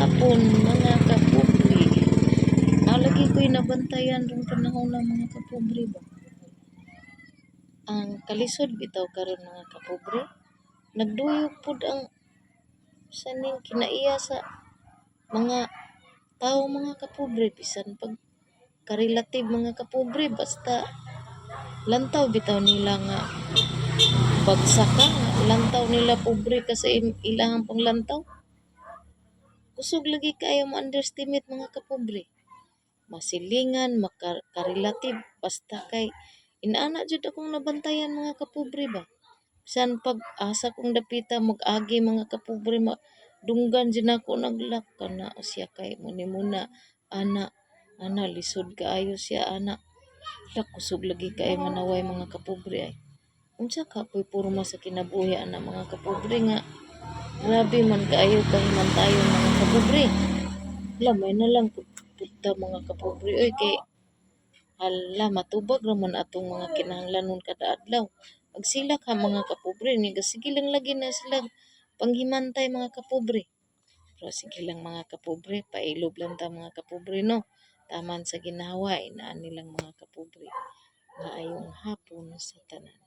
hapon mga kapobre. Lagi ko'y nabantayan rong panahon ng mga kapobre ba. Ang kalisod bitaw karon mga kapobre. Nagduyog pud ang saning kinaiya sa mga tao mga kapobre bisan pag karelative mga kapobre basta lantaw bitaw nila nga bagsak ka, lantaw nila pobre kasi ilang pang lantaw. Kusog lagi kayo ma-underestimate mga kapobre. Masilingan, makarelative, basta kay inaana jud akong nabantayan mga kapobre ba. Bisan pag asa kong dapita mag-agi mga kapobre dunggan din ako naglak kana siya kay muna ana lisod kaayo siya ana. Kusog lagi kay manaway mga kapobre ay. Unsa ka ko'y porma sa kinabuhi ana mga kapobre nga grabe man kaayo kahimantayon mga kapobre. Lamay na lang puta mga kapobre oy kay hala matubag raman atong mga kinahanglanon kada adlaw. Pag sila ka mga kapobre ni sige lang lagi na sila panghimantay mga kapobre. Pero sige lang mga kapobre, pailob lang ta mga kapobre no. Taman sa ginawa inaan nilang mga kapobre. Maayong hapon sa tanan.